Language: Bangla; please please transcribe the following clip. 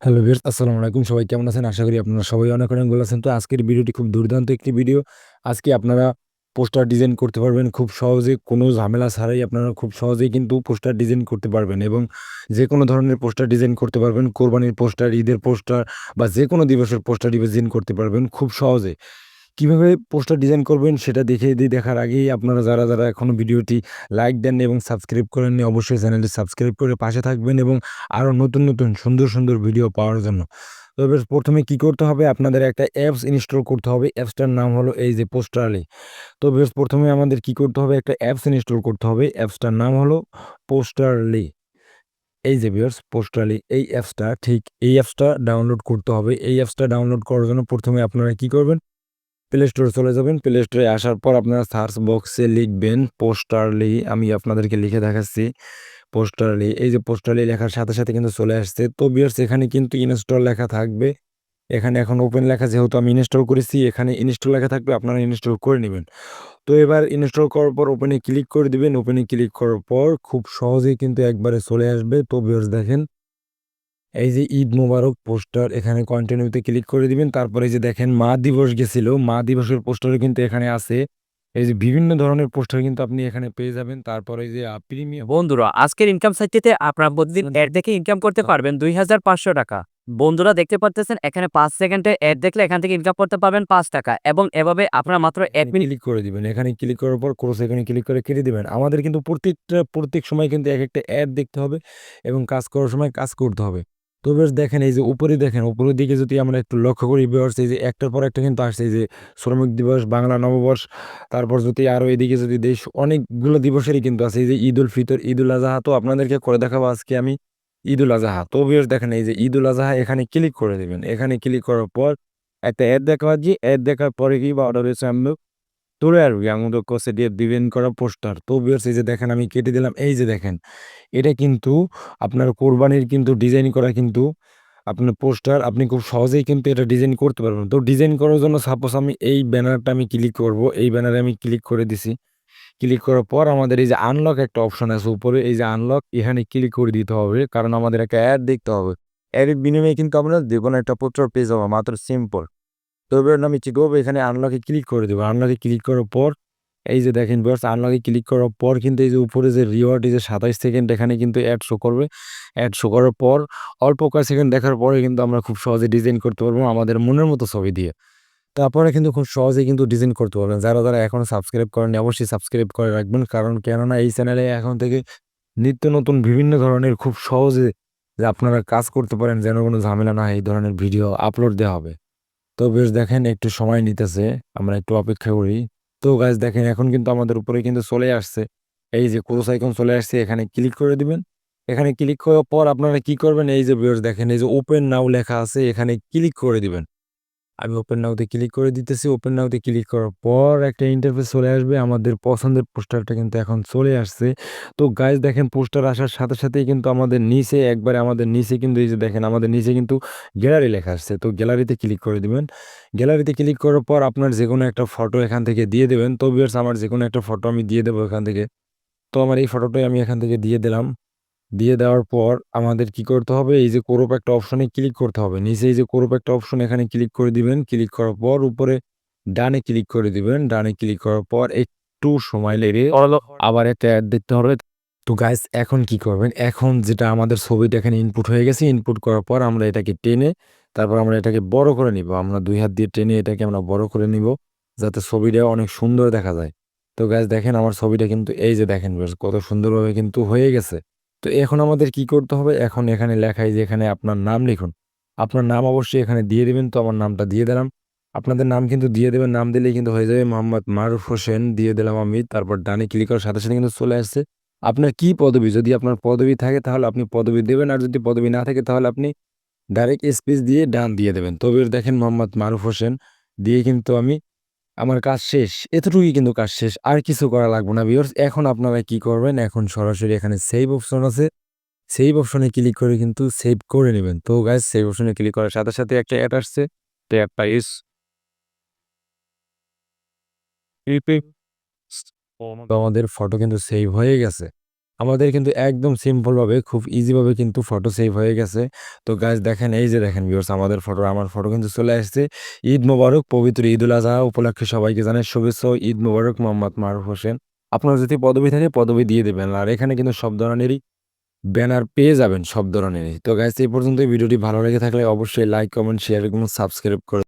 হ্যালো ভিউয়ার্স, আসসালামু আলাইকুম। সবাই কেমন আছেন? আশা করি আপনারা সবাই অনেক, অনেক ভালো আছেন। তো আজকের ভিডিওটি খুব দুর্দান্ত একটি ভিডিও। আজকে আপনারা পোস্টার ডিজাইন করতে পারবেন খুব সহজে, কোনো ঝামেলা ছাড়াই আপনারা খুব সহজেই কিন্তু পোস্টার ডিজাইন করতে পারবেন এবং যেকোনো ধরনের পোস্টার ডিজাইন করতে পারবেন। কোরবানির পোস্টার, ঈদের পোস্টার বা যেকোনো দিবসের পোস্টার ডিজাইন করতে পারবেন খুব সহজে। কিভাবে পোস্টার ডিজাইন করবেন সেটা দেখিয়ে দিই। দেখার আগেই আপনারা যারা এখনো ভিডিওটি লাইক দেননি এবং সাবস্ক্রাইব করেননি, অবশ্যই চ্যানেলটি সাবস্ক্রাইব করে পাশে থাকবেন এবং আরো নতুন সুন্দর ভিডিও পাওয়ার জন্য। তবে ১ম এ কি করতে হবে? আপনাদের একটা অ্যাপস ইনস্টল করতে হবে। অ্যাপসটার নাম হলো এই যে পোস্টারলি। তো বেশ ১ম এ আমাদের কি করতে হবে? একটা অ্যাপস ইনস্টল করতে হবে। অ্যাপসটার নাম হলো পোস্টারলি। এই যে ভিউয়ার্স, পোস্টারলি এই অ্যাপসটা, ঠিক এই অ্যাপসটা ডাউনলোড করতে হবে। এই অ্যাপসটা ডাউনলোড করার জন্য ১ম এ আপনারা কি করবেন? প্লে স্টোরে চলে যাবেন। প্লে স্টোরে আসার পর আপনারা সার্চ বক্সে লিখবেন পোস্টারলি। আমি আপনাদেরকে লিখে দেখাচ্ছি। পোস্টারলি, এই যে পোস্টারলি লেখার সাথে কিন্তু চলে আসছে। তো ভিউয়ার্স, এখানে কিন্তু ইনস্টল লেখা থাকবে। এখানে এখন ওপেন লেখা, যেহেতু আমি ইনস্টল করেছি, এখানে ইনস্টল লেখা থাকবে, আপনারা ইনস্টল করে নিবেন। তো এবার ইনস্টল করার পর ওপেনে ক্লিক করে দিবেন। ওপেনে ক্লিক করার পর খুব সহজেই কিন্তু একবারে চলে আসবে। তো ভিউয়ার্স দেখেন, এই যে ঈদ মোবারক পোস্টার, এখানে কন্টিনিউতে ক্লিক করে দিবেন। তারপরে এই যে দেখেন মা দিবস গেছিল, মা দিবসের পোস্টারও কিন্তু এখানে আছে। এই যে বিভিন্ন ধরনের পোস্টার কিন্তু আপনি এখানে পেয়ে যাবেন। তারপরে এই যে প্রিমিয়াম বন্ধুরা, আজকের ইনকাম সাইটটিতে আপনারা প্রতিদিন এড দেখে ইনকাম করতে পারবেন ৳২,৫০০। বন্ধুরা দেখতে পারতেছেন এখানে ৫ সেকেন্ডে এড দেখলে এখান থেকে ইনকাম করতে পারবেন ৳৫ এবং এভাবে আপনারা মাত্র ১ এখানে মিনিট ক্লিক করে দিবেন। এখানে ক্লিক করার পর ক্রস এখানে ক্লিক করে কেটে দিবেন। আমাদের কিন্তু প্রত্যেক সময় কিন্তু একেকটা অ্যাড দেখতে হবে এবং কাজ করার সময় কাজ করতে হবে। তো বেশ দেখেন, এই যে উপরে দেখেন, উপরের দিকে যদি আমরা একটু লক্ষ্য করি ভিউয়ার্স, এই যে একটার পর একটা কিন্তু আসছে। এই যে শ্রমিক দিবস, বাংলা নববর্ষ, তারপর যদি আরো এদিকে যদি দেশ, অনেকগুলো দিবসেরই কিন্তু আছে। এই যে ঈদুল ফিতর, ঈদুল আযহা, তো আপনাদেরকে করে দেখাবো আজকে আমি ঈদুল আযহা। তো ভিউয়ার্স দেখেন, এই যে ঈদুল আযহা, এখানে ক্লিক করে দিবেন। এখানে ক্লিক করার পর একটা অ্যাড দেখা যে অ্যাড দেখার পরে কি বা অর্ডার হয়েছে আমরা তোরে আর আমাদের কোসে দিয়ে ডিজাইন করা পোস্টার। তো ভিউয়ার্স, এই যে দেখেন আমি কেটে দিলাম। এই যে দেখেন, এটা কিন্তু আপনার কোরবানির কিন্তু ডিজাইন করা কিন্তু আপনার পোস্টার, আপনি খুব সহজেই কিন্তু এটা ডিজাইন করতে পারবেন। তো ডিজাইন করার জন্য সাপোজ আমি এই ব্যানারটা আমি ক্লিক করব। এই ব্যানারে আমি ক্লিক করে দিছি। ক্লিক করার পর আমাদের এই যে আনলক একটা অপশন আছে উপরে, এই যে আনলক, এখানে ক্লিক করে দিতে হবে। কারণ আমাদের একটা অ্যাড দেখতে হবে। এর বিনিময়ে কিন্তু আমরা যেকোনো একটা পোস্টার পেয়ে যাবো, মাত্র সিম্পল। তো এবার আমি কি করবো? এখানে আনলকে ক্লিক করে দেবো। আনলকে ক্লিক করার পর এই যে দেখেন ভিউয়ার্স, আনলকে ক্লিক করার পর কিন্তু এই যে উপরে যে রিওয়ার্ড, এই যে ২৭ সেকেন্ড এখানে কিন্তু অ্যাড শো করবে। অ্যাড শো করার পর অল্প কয়েক সেকেন্ড দেখার পরে কিন্তু আমরা খুব সহজে ডিজাইন করতে পারবো আমাদের মনের মতো ছবি দিয়ে। তো আপনারা কিন্তু খুব সহজেই কিন্তু ডিজাইন করতে পারবেন। যারা এখনো সাবস্ক্রাইব করেননি, অবশ্যই সাবস্ক্রাইব করে রাখবেন। কারণ কেননা এই চ্যানেলে এখন থেকে নিত্য নতুন বিভিন্ন ধরনের খুব সহজে যে আপনারা কাজ করতে পারেন, যেন কোনো ঝামেলা না হয়, এই ধরনের ভিডিও আপলোড দেওয়া হবে। তো বেশ দেখেন, একটু সময় নিতেছে। আমরা একটু অপেক্ষা করি। তো গাইস দেখেন, এখন কিন্তু আমাদের উপরে কিন্তু চলে আসছে। এই যে ক্রস আইকন চলে আসছে, এখানে ক্লিক করে দিবেন। এখানে ক্লিক করার পর আপনারা কি করবেন? এই যে ভিউয়ার্স দেখেন, এই যে ওপেন নাও লেখা আছে, এখানে ক্লিক করে দিবেন। আমি ওপেন নাও তে ক্লিক করে দিতেছি। ওপেন নাও তে ক্লিক করার পর একটা ইন্টারফেস চলে আসবে। আমাদের পছন্দের পোস্টারটা কিন্তু এখন চলে আসছে। তো গাইস দেখেন, পোস্টার আসার সাথেই কিন্তু আমাদের নিচে, একবারে আমাদের নিচে কিন্তু এই যে দেখেন, আমাদের নিচে কিন্তু গ্যালারি লেখা আসছে। তো গ্যালারিতে ক্লিক করে দিবেন। গ্যালারিতে ক্লিক করার পর আপনার যেকোনো একটা ফটো এখান থেকে দিয়ে দিবেন। তো ভিউয়ার্স, আমার যেকোনো একটা ফটো আমি দিয়ে দেবো এখান থেকে। তো আমার এই ফটোটাই আমি এখান থেকে দিয়ে দিলাম। দিয়ে দেওয়ার পর আমাদের কি করতে হবে? এই যে ক্রপ একটা অপশনে ক্লিক করতে হবে। নিচে এই যে ক্রপ একটা অপশন, এখানে ক্লিক করে দিবেন। ক্লিক করার পর উপরে ডানে ক্লিক করে দিবেন। ডানে ক্লিক করার পর একটু সময় লেগে আবার একটা অ্যাড দেখতে হবে। তো গাইস এখন কি করবেন? এখন যেটা আমাদের ছবিটা এখানে ইনপুট হয়ে গেছে। ইনপুট করার পর আমরা এটাকে টেনে, তারপর আমরা এটাকে বড় করে নিবো। আমরা ২ হাত দিয়ে টেনে এটাকে আমরা বড় করে নিবো, যাতে ছবিটা অনেক সুন্দর দেখা যায়। তো গাইস দেখেন, আমার ছবিটা কিন্তু এই যে দেখেন বেশ কত সুন্দরভাবে কিন্তু হয়ে গেছে। তো এখন আমাদের কি করতে হবে? এখন এখানে লেখা, এই যে এখানে আপনার নাম লিখুন। আপনার নাম অবশ্যই এখানে দিয়ে দিবেন। তো আমার নামটা দিয়ে দিলাম। আপনাদের নাম কিন্তু দিয়ে দেবেন। নাম দিলেই কিন্তু হয়ে যাবে মোহাম্মদ মারুফ হোসেন, দিয়ে দিলাম আমি। তারপর ডানে ক্লিক করার সাথে কিন্তু চলে আসছে। আপনার কি পদবি? যদি আপনার পদবি থাকে তাহলে আপনি পদবি দেবেন। আর যদি পদবি না থাকে তাহলে আপনি ডাইরেক্ট স্পেস দিয়ে ডান দিয়ে দেবেন। তবে দেখেন মোহাম্মদ মারুফ হোসেন দিয়ে কিন্তু আমি, আমার কাজ শেষ। এতটুকুই কিন্তু কাজ শেষ। আর কিছু করা লাগবে না ভিউয়ার্স। এখন আপনারা কি করবেন? এখন সরাসরি এখানে সেভ অপশন আছে। সেভ অপশনে ক্লিক করে কিন্তু সেভ করে নিবেন। তো গাইস, সেভ অপশনে ক্লিক করার সাথে একটা অ্যাড আসছে। তো অ্যাডটা ইস তো আমাদের ফটো কিন্তু সেভ হয়ে গেছে। আমাদের কিন্তু একদম সিম্পলভাবে খুব ইজিভাবে কিন্তু ফটো সেভ হয়ে গেছে। তো গাইস দেখেন, এই যে দেখেন ভিউয়ার্স, আমার ফটো কিন্তু চলে আসছে। ঈদ মোবারক, পবিত্র ঈদুল আজহা উপলক্ষে সবাইকে জানাই শুভেচ্ছা ও ঈদ মোবারক। মোহাম্মদ মারুফ হোসেন। আপনার যদি পদবি থাকে পদবি দিয়ে দিবেন। আর এখানে কিন্তু সব ধরনেরই ব্যানার পেয়ে যাবেন, সব ধরনেরই। তো গাইস এই পর্যন্তই। ভিডিওটি ভালো লেগে থাকলে অবশ্যই লাইক, কমেন্ট, শেয়ার এবং সাবস্ক্রাইব করে